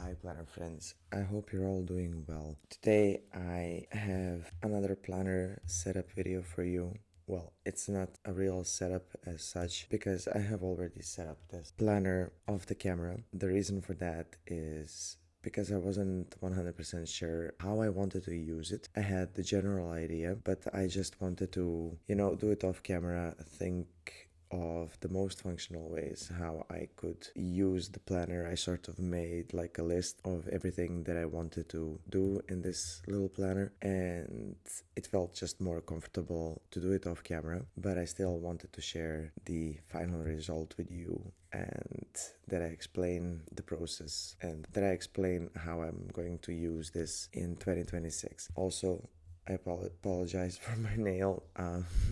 Hi planner friends, I hope you're all doing well. Today I have another planner setup video for you. Well, it's not a real setup as such because I have already set up this planner off the camera. The reason for that is because I wasn't 100% sure how I wanted to use it. I had the general idea, but I just wanted to, do it off camera, think of the most functional ways how I could use the planner. I sort of made like a list of everything that I wanted to do in this little planner, and it felt just more comfortable to do it off camera, but I still wanted to share the final result with you and that I explain the process and that I explain how I'm going to use this in 2026. Also, I apologize for my nail.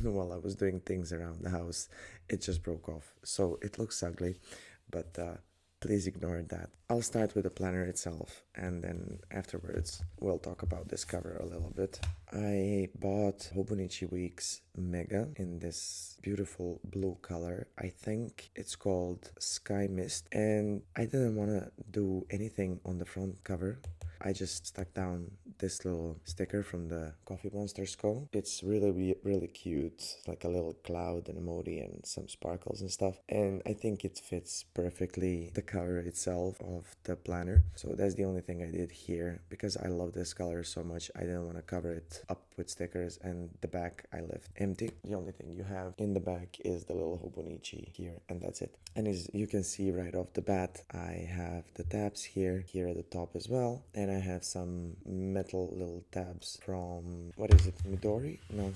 While I was doing things around the house, it just broke off. So it looks ugly, but please ignore that. I'll start with the planner itself, and then afterwards we'll talk about this cover a little bit. I bought Hobonichi Weeks Mega in this beautiful blue color. I think it's called Sky Mist, and I didn't want to do anything on the front cover. I just stuck down this little sticker from the Coffee Monster skull. It's really cute, like a little cloud and emoji and some sparkles and stuff. And I think it fits perfectly the cover itself of the planner. So that's the only thing I did here because I love this color so much. I didn't want to cover it up with stickers, and the back I left empty. The only thing you have in the back is the little Hobonichi here, and that's it. And as you can see right off the bat, I have the tabs here at the top as well, and I have some metal little tabs from, what is it, Midori? No,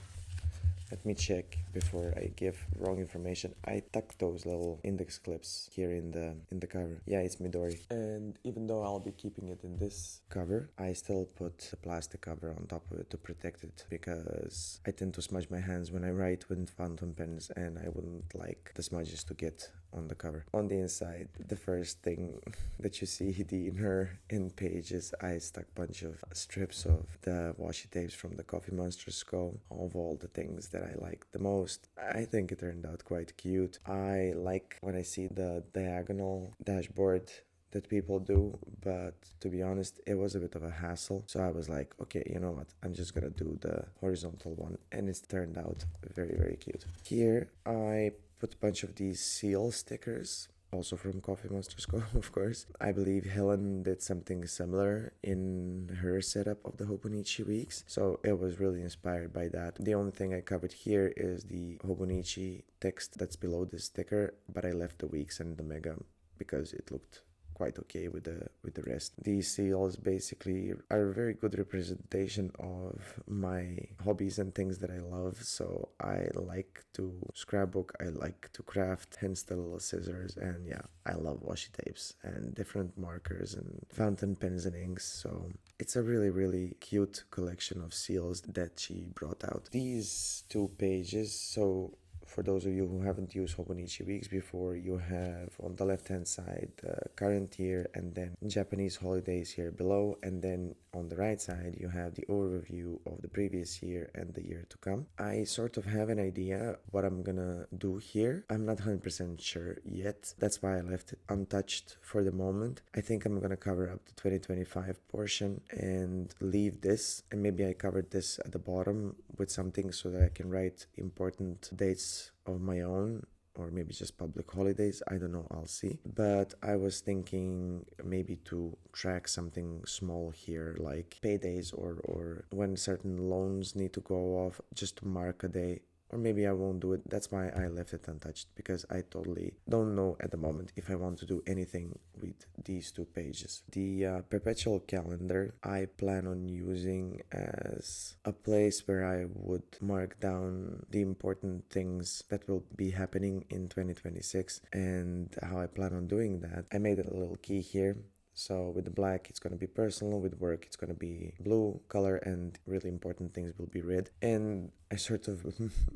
let me check before I give wrong information. I tucked those little index clips here in the cover. Yeah, it's Midori. And even though I'll be keeping it in this cover, I still put the plastic cover on top of it to protect it because I tend to smudge my hands when I write with fountain pens, and I wouldn't like the smudges to get on the cover. On the inside, the first thing that you see, the inner end pages, I stuck a bunch of strips of the washi tapes from the Coffee Monster skull of all the things that I like the most. I think it turned out quite cute. I like when I see the diagonal dashboard that people do, but to be honest, it was a bit of a hassle. So I was like, okay, you know what, I'm just gonna do the horizontal one, and it's turned out very cute. Here I put a bunch of these seal stickers, also from Coffee Monster Skull, of course. I believe Helen did something similar in her setup of the Hobonichi Weeks, so it was really inspired by that. The only thing I covered here is the Hobonichi text that's below the sticker, but I left the Weeks and the Mega because it looked quite okay with the rest. These seals basically are a very good representation of my hobbies and things that I love. So I like to scrapbook, I like to craft, hence the little scissors, and yeah, I love washi tapes and different markers and fountain pens and inks. So it's a really cute collection of seals that she brought out. These two pages, so for those of you who haven't used Hobonichi Weeks before, you have on the left hand side the current year and then Japanese holidays here below, and then on the right side you have the overview of the previous year and the year to come. I sort of have an idea what I'm gonna do here. I'm not 100% sure yet. That's why I left it untouched for the moment. I think I'm gonna cover up the 2025 portion and leave this, and maybe I covered this at the bottom with something so that I can write important dates of my own, or maybe just public holidays. I don't know, I'll see. But I was thinking maybe to track something small here, like paydays or when certain loans need to go off, just to mark a day. Or maybe I won't do it. That's why I left it untouched, because I totally don't know at the moment if I want to do anything with these two pages. The perpetual calendar I plan on using as a place where I would mark down the important things that will be happening in 2026, and how I plan on doing that. I made a little key here. So with the black, it's going to be personal. With work, it's going to be blue color, and really important things will be red. And I sort of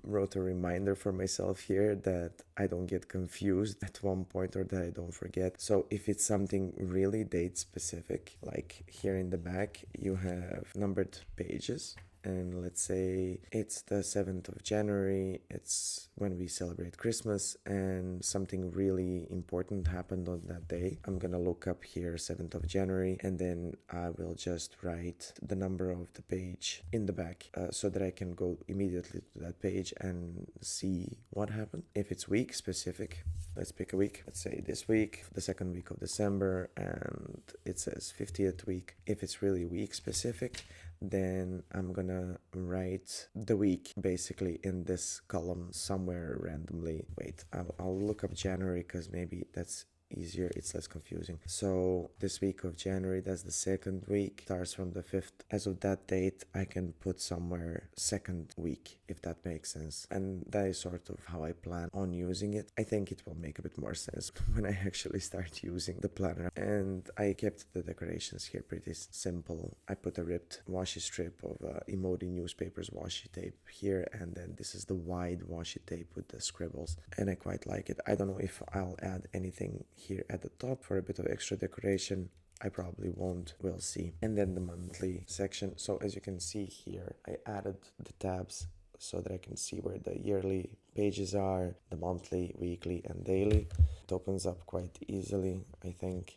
wrote a reminder for myself here that I don't get confused at one point, or that I don't forget. So if it's something really date specific, like here in the back, you have numbered pages. and let's say it's the 7th of January, it's when we celebrate Christmas, and something really important happened on that day. I'm gonna look up here 7th of January, and then I will just write the number of the page in the back, so that I can go immediately to that page and see what happened. If it's week specific, let's pick a week. Let's say this week, the second week of December, and it says 50th week. If it's really week specific, then I'm gonna write the week basically in this column somewhere randomly. Wait, I'll look up January because maybe that's easier, it's less confusing. So this week of January, that's the second week, starts from the 5th. As of that date, I can put somewhere second week, if that makes sense. And that is sort of how I plan on using it. I think it will make a bit more sense when I actually start using the planner. And I kept the decorations here pretty simple. I put a ripped washi strip of emoji newspapers washi tape here, and then this is the wide washi tape with the scribbles, and I quite like it. I don't know if I'll add anything here at the top for a bit of extra decoration. I probably won't, we'll see. And then the monthly section. So as you can see here, I added the tabs so that I can see where the yearly pages are, the monthly, weekly, and daily. It opens up quite easily, I think.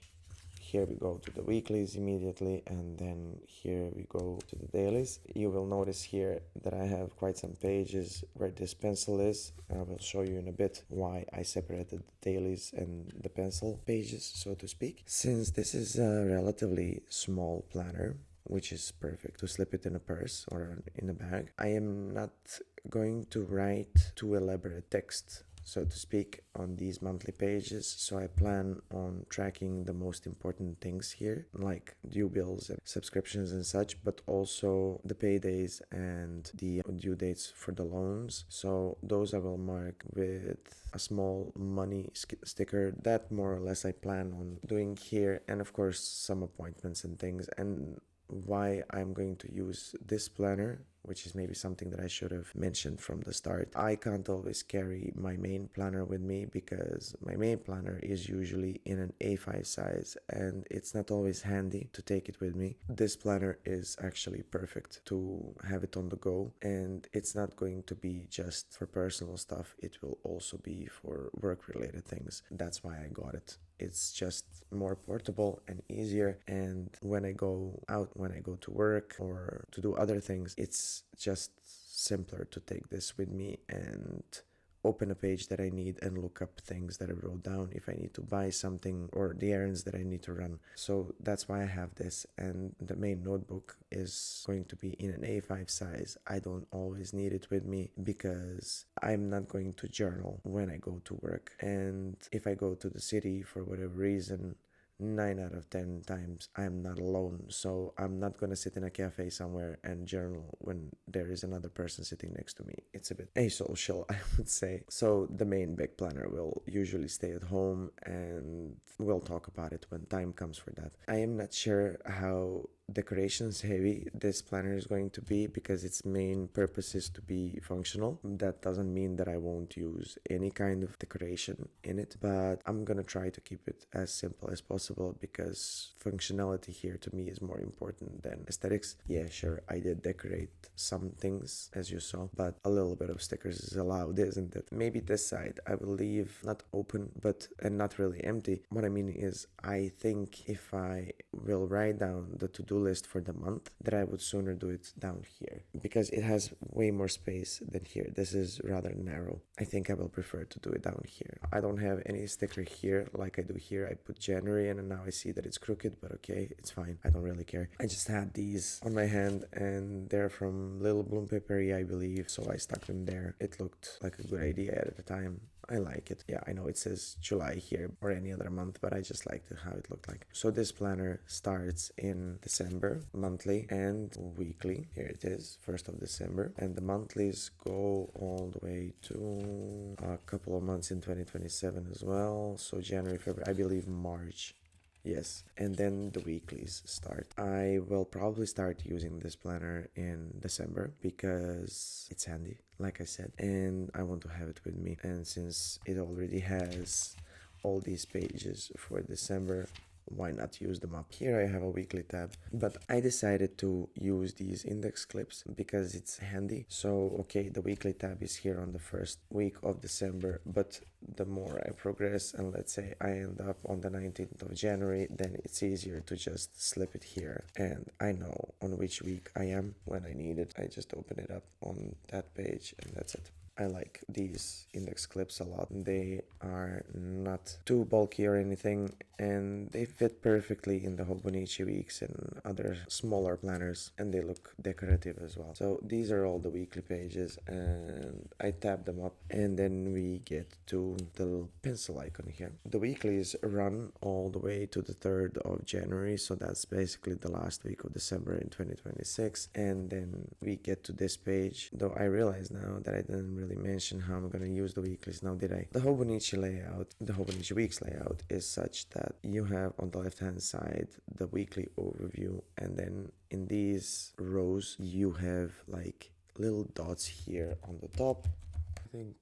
Here we go to the weeklies immediately, and then here we go to the dailies. You will notice here that I have quite some pages where this pencil is. I will show you in a bit why I separated the dailies and the pencil pages, so to speak. Since this is a relatively small planner, which is perfect to slip it in a purse or in a bag, I am not going to write too elaborate text, so to speak, on these monthly pages. So I plan on tracking the most important things here, like due bills and subscriptions and such, but also the paydays and the due dates for the loans. So those I will mark with a small money sticker. That more or less I plan on doing here, and of course some appointments and things. And why I'm going to use this planner, which is maybe something that I should have mentioned from the start. I can't always carry my main planner with me because my main planner is usually in an A5 size and it's not always handy to take it with me. This planner is actually perfect to have it on the go, and it's not going to be just for personal stuff, it will also be for work related things. That's why I got it. It's just more portable and easier, and when I go out, when I go to work or to do other things, it's just simpler to take this with me and open a page that I need and look up things that I wrote down if I need to buy something or the errands that I need to run. So that's why I have this, and the main notebook is going to be in an A5 size. I don't always need it with me because I'm not going to journal when I go to work, and if I go to the city for whatever reason, 9 out of 10 times I'm not alone, so I'm not gonna sit in a cafe somewhere and journal when there is another person sitting next to me. It's a bit asocial, I would say. So the main big planner will usually stay at home, and we'll talk about it when time comes for that. I am not sure how decorations heavy this planner is going to be because its main purpose is to be functional. That doesn't mean that I won't use any kind of decoration in it, but I'm gonna try to keep it as simple as possible because functionality here to me is more important than aesthetics. Yeah, sure, I did decorate some things as you saw, but a little bit of stickers is allowed, isn't it? Maybe this side I will leave not open but and not really empty. What I mean is, I think if I will write down the to-do list for the month, that I would sooner do it down here because it has way more space than here. This is rather narrow. I think I will prefer to do it down here. I don't have any sticker here like I do here. I put January and now I see that it's crooked, but okay, it's fine. I don't really care. I just had these on my hand and they're from Little Bloom Paperie, I believe, so I stuck them there. It looked like a good idea at the time. I like it. Yeah, I know it says July here or any other month, but I just liked how it looked like. So this planner starts in December, monthly and weekly. Here it is, 1st of December. And the monthlies go all the way to a couple of months in 2027 as well. So January, February, I believe March. Yes, and then the weeklies start. I will probably start using this planner in December because it's handy, like I said, and I want to have it with me. And since it already has all these pages for December, why not use them up? Here I have a weekly tab, but I decided to use these index clips because it's handy. So, okay, the weekly tab is here on the first week of December, but the more I progress, and let's say I end up on the 19th of January, then it's easier to just slip it here. And I know on which week I am when I need it. I just open it up on that page and that's it. I like these index clips a lot. They are not too bulky or anything, and they fit perfectly in the Hobonichi Weeks and other smaller planners, and they look decorative as well. So these are all the weekly pages, and I tab them up, and then we get to the little pencil icon here. The weeklies run all the way to the 3rd of January, so that's basically the last week of December in 2026, and then we get to this page, though I realize now that I didn't really mention how I'm gonna use the weeklies now, did I? The Hobonichi layout, the Hobonichi Weeks layout is such that you have on the left hand side the weekly overview, and then in these rows you have like little dots here on the top. I think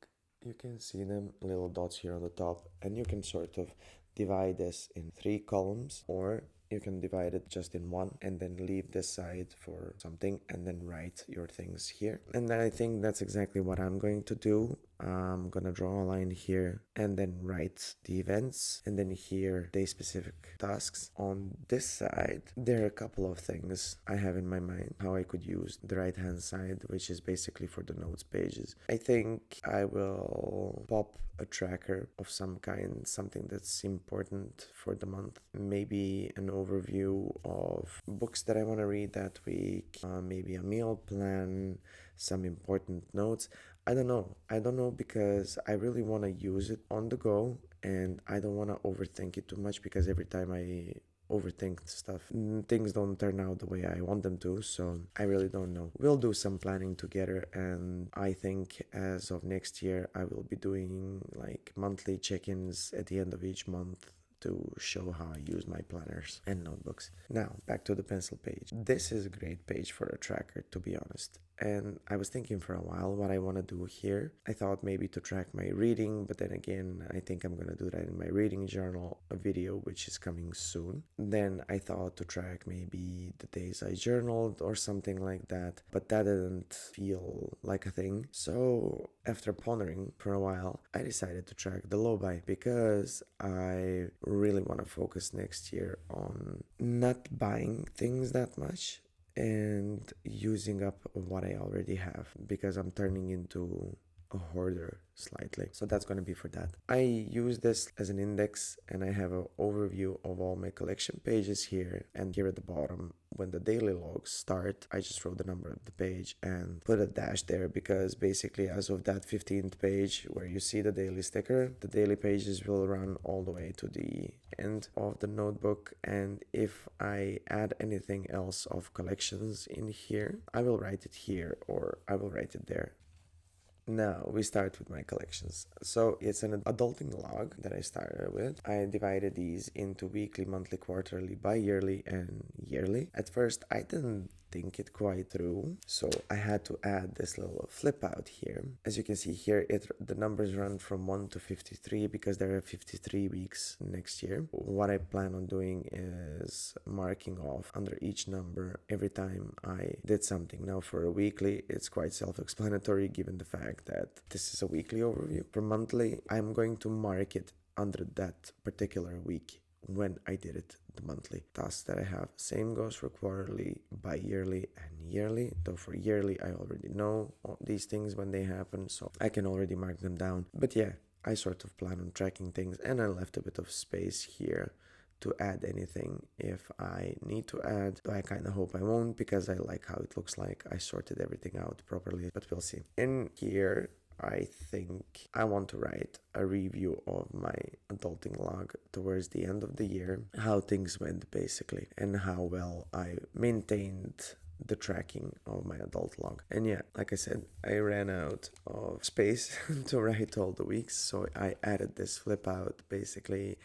you can see them, little dots here on the top, and you can sort of divide this in 3 columns, or you can divide it just in one and then leave this side for something and then write your things here. And I think that's exactly what I'm going to do. I'm gonna draw a line here and then write the events, and then here day specific tasks. On this side there are a couple of things I have in my mind how I could use the right hand side, which is basically for the notes pages. I think I will pop a tracker of some kind, something that's important for the month, maybe an overview of books that I want to read that week, maybe a meal plan, some important notes. I don't know because I really want to use it on the go, and I don't want to overthink it too much, because every time I overthink stuff, things don't turn out the way I want them to, so I really don't know. We'll do some planning together, and I think as of next year I will be doing like monthly check-ins at the end of each month to show how I use my planners and notebooks. Now, back to the pencil page. This is a great page for a tracker, to be honest. And I was thinking for a while what I want to do here. I thought maybe to track my reading, but then again, I think I'm going to do that in my reading journal, a video which is coming soon. Then I thought to track maybe the days I journaled or something like that, but that didn't feel like a thing. So after pondering for a while, I decided to track the low-buy, because I really want to focus next year on not buying things that much and using up what I already have, because I'm turning into a hoarder slightly. So that's going to be for that. I use this as an index, and I have an overview of all my collection pages here, and here at the bottom when the daily logs start, I just wrote the number of the page and put a dash there, because basically as of that 15th page where you see the daily sticker, the daily pages will run all the way to the end of the notebook, and if I add anything else of collections in here, I will write it here or I will write it there. Now we start with my collections. So it's an adulting log that I started with. I divided these into weekly, monthly, quarterly, bi-yearly, and yearly. At first I didn't think it quite through, so I had to add this little flip out here. As you can see here, the numbers run from 1 to 53 because there are 53 weeks next year. What I plan on doing is marking off under each number every time I did something. Now for a weekly, it's quite self-explanatory given the fact that this is a weekly overview. For monthly, I'm going to mark it under that particular week when I did it, the monthly tasks that I have. Same goes for quarterly, bi-yearly, and yearly, though for yearly I already know these things when they happen, so I can already mark them down. But yeah, I sort of plan on tracking things, and I left a bit of space here to add anything if I need to add. I kind of hope I won't, because I like how it looks like I sorted everything out properly, but we'll see. In here, I think I want to write a review of my adulting log towards the end of the year, how things went basically, and how well I maintained the tracking of my adult log. And yeah, like I said, I ran out of space to write all the weeks, so I added this flip out. Basically,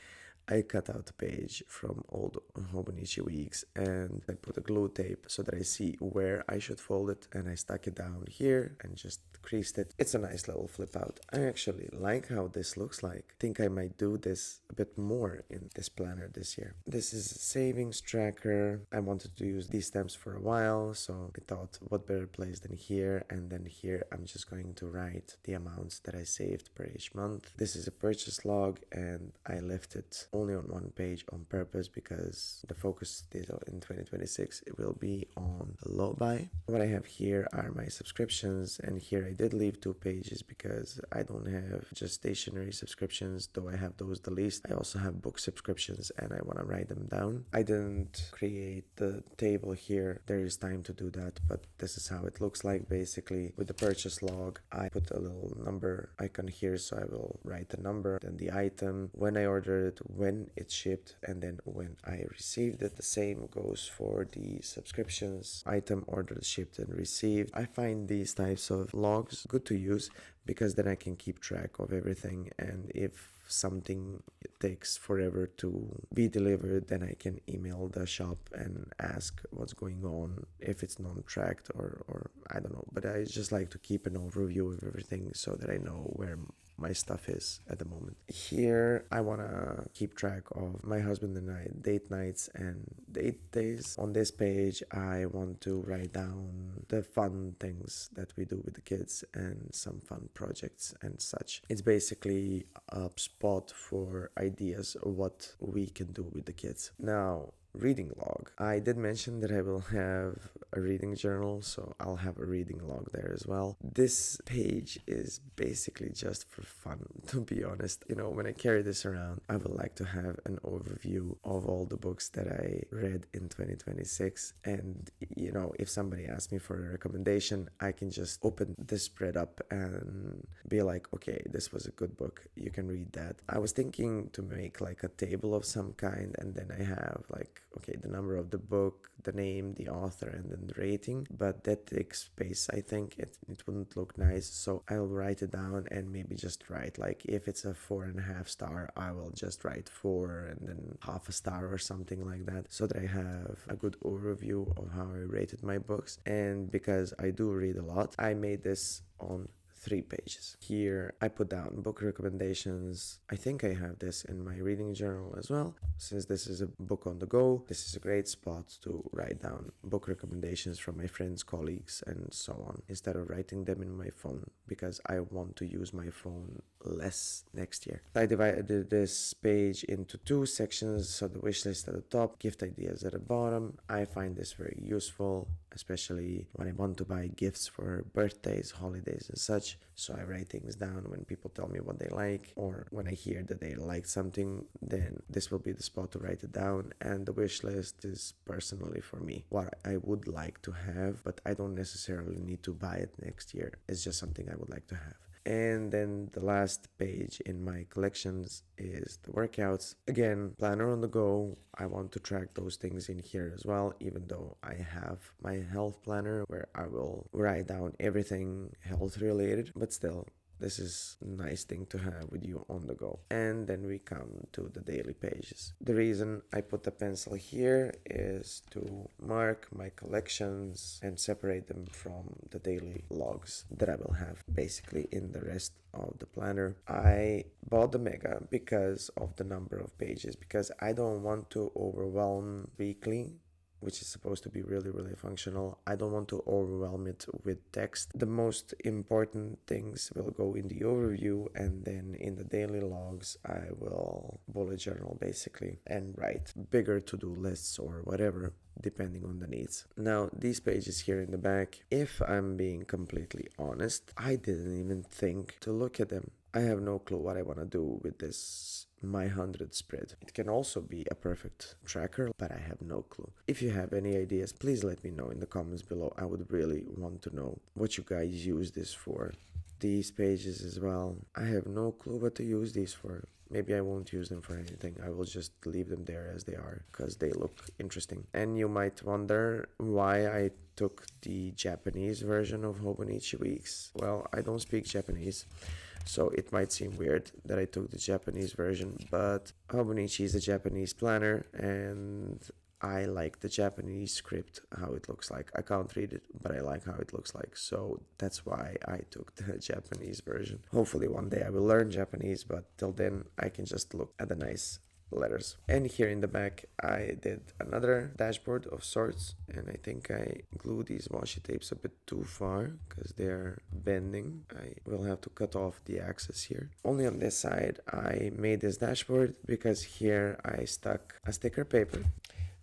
I cut out a page from old Hobonichi Weeks and I put a glue tape so that I see where I should fold it, and I stuck it down here and just creased it. It's a nice little flip out. I actually like how this looks like. Think I might do this a bit more in this planner this year. This is a savings tracker. I wanted to use these stamps for a while, so I thought what better place than here, and then here I'm just going to write the amounts that I saved per each month. This is a purchase log and I left it only on one page on purpose because the focus detail in 2026 it will be on low buy. What I have here are my subscriptions, and here I did leave 2 pages because I don't have just stationery subscriptions, though I have those the least. I also have book subscriptions and I want to write them down. I didn't create the table here. There is time to do that, but this is how it looks like. Basically, with the purchase log, I put a little number icon here, so I will write the number, then the item, when I ordered it, when it shipped, and then when I received it. The same goes for the subscriptions, item ordered, shipped, and received. I find these types of logs good to use because then I can keep track of everything, and if something takes forever to be delivered, then I can email the shop and ask what's going on if it's non-tracked or I don't know. But I just like to keep an overview of everything so that I know where my stuff is at the moment. Here I want to keep track of my husband and I date nights and date days. On this page I want to write down the fun things that we do with the kids and some fun projects and such. It's basically a spot for ideas of what we can do with the kids. Now, reading log. I did mention that I will have a reading journal, so I'll have a reading log there as well. This page is basically just for fun, to be honest. You know, when I carry this around, I would like to have an overview of all the books that I read in 2026. And, you know, if somebody asks me for a recommendation, I can just open this spread up and be like, okay, this was a good book. You can read that. I was thinking to make like a table of some kind, and then I have like, okay, the number of the book, the name, the author, and then the rating, but that takes space. I think it wouldn't look nice, so I'll write it down and maybe just write like, if it's a 4.5 star, I will just write 4 and then half a star or something like that, so that I have a good overview of how I rated my books. And because I do read a lot, I made this on 3 pages. Here I put down book recommendations. I think I have this in my reading journal as well. Since this is a book on the go, this is a great spot to write down book recommendations from my friends, colleagues, and so on, instead of writing them in my phone, because I want to use my phone less next year. I divided this page into 2 sections, so the wish list at the top, gift ideas at the bottom. I find this very useful, especially when I want to buy gifts for birthdays, holidays, and such. So I write things down when people tell me what they like, or when I hear that they like something, then this will be the spot to write it down. And the wish list is personally for me what I would like to have, but I don't necessarily need to buy it next year. It's just something I would like to have. And then the last page in my collections is the workouts. Again, planner on the go. I want to track those things in here as well, even though I have my health planner where I will write down everything health related, but still, this is a nice thing to have with you on the go. And then we come to the daily pages. The reason I put the pencil here is to mark my collections and separate them from the daily logs that I will have basically in the rest of the planner. I bought the Mega because of the number of pages, because I don't want to overwhelm weekly, which is supposed to be really, really functional. I don't want to overwhelm it with text. The most important things will go in the overview, and then in the daily logs, I will bullet journal basically and write bigger to-do lists or whatever, depending on the needs. Now, these pages here in the back, if I'm being completely honest, I didn't even think to look at them. I have no clue what I want to do with this my 100 spread. It can also be a perfect tracker, but I have no clue. If you have any ideas, please let me know in the comments below. I would really want to know what you guys use this for. These pages as well, I have no clue what to use these for. Maybe I won't use them for anything. I will just leave them there as they are because they look interesting. And you might wonder why I took the Japanese version of Hobonichi Weeks. Well, I don't speak Japanese, So it might seem weird that I took the Japanese version, but Hobonichi is a Japanese planner and I like the Japanese script, how it looks like. I can't read it, but I like how it looks like. So that's why I took the Japanese version. Hopefully one day I will learn Japanese, but till then I can just look at the nice letters. And here in the back I did another dashboard of sorts, and I think I glued these washi tapes a bit too far because they're bending. I will have to cut off the axis here. Only on this side I made this dashboard because here I stuck a sticker paper.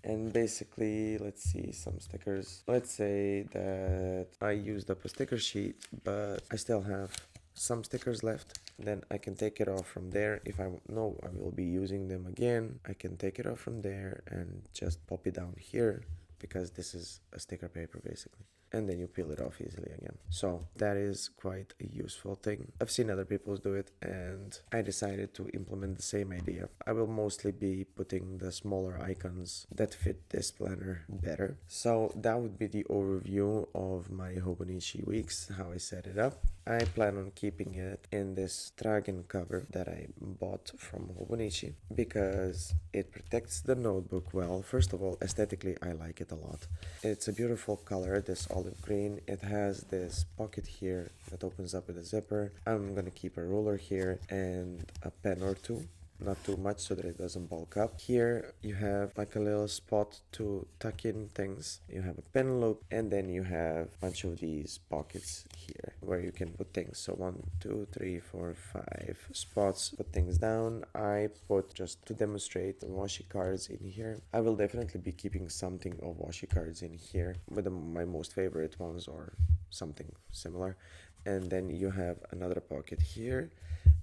And basically, let's see, some stickers. Let's say that I used up a sticker sheet, but I still have some stickers left. Then I can take it off from there. If I know I will be using them again, I can take it off from there and just pop it down here, because this is a sticker paper basically. And then you peel it off easily again. So that is quite a useful thing. I've seen other people do it and I decided to implement the same idea. I will mostly be putting the smaller icons that fit this planner better. So that would be the overview of my Hobonichi Weeks, how I set it up. I plan on keeping it in this dragon cover that I bought from Hobonichi because it protects the notebook well. First of all, aesthetically I like it a lot. It's a beautiful color, this olive green. It has this pocket here that opens up with a zipper. I'm gonna keep a ruler here and a pen or two. Not too much so that it doesn't bulk up. Here you have like a little spot to tuck in things. You have a pen loop, and then you have a bunch of these pockets here where you can put things. So 1, 2, 3, 4, 5 spots, put things down. I put, just to demonstrate, washi cards in here. I will definitely be keeping something of washi cards in here, with my most favorite ones or something similar. And then you have another pocket here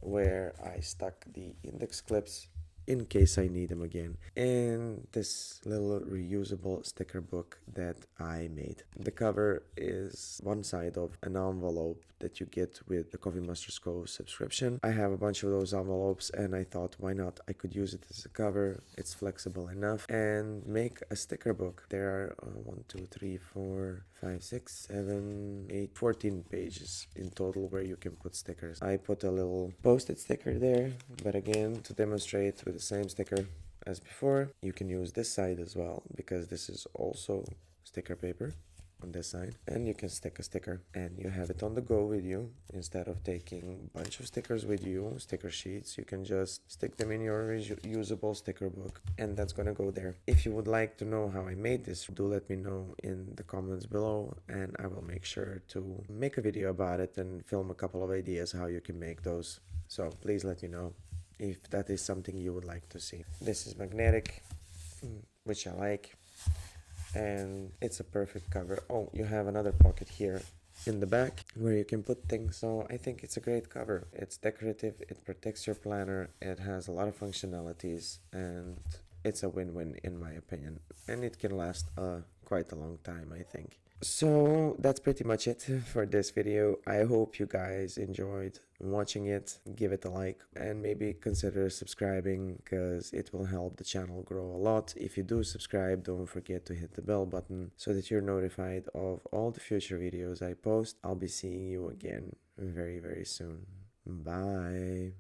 where I stuck the index clips in case I need them again, and this little reusable sticker book that I made. The cover is one side of an envelope that you get with the Coffee Masters Co. subscription. I have a bunch of those envelopes and I thought, why not? I could use it as a cover, it's flexible enough, and make a sticker book. There are 1, 2, 3, 4, 5, 6, 7, 8, 14 pages in total where you can put stickers. I put a little post-it sticker there, but again, to demonstrate with the same sticker as before, you can use this side as well, because this is also sticker paper on this side, and you can stick a sticker and you have it on the go with you. Instead of taking a bunch of stickers with you, sticker sheets, you can just stick them in your reusable sticker book, and that's gonna go there. If you would like to know how I made this, do let me know in the comments below, and I will make sure to make a video about it and film a couple of ideas how you can make those. So please let me know if that is something you would like to see. This is magnetic, which I like, and it's a perfect cover. Oh, you have another pocket here in the back where you can put things. So I think it's a great cover. It's decorative, it protects your planner, it has a lot of functionalities, and it's a win-win in my opinion, and it can last quite a long time, I think. So that's pretty much it for this video. I hope you guys enjoyed watching it. Give it a like and maybe consider subscribing, because it will help the channel grow a lot. If you do subscribe, don't forget to hit the bell button so that you're notified of all the future videos I post. I'll be seeing you again very, very soon. Bye.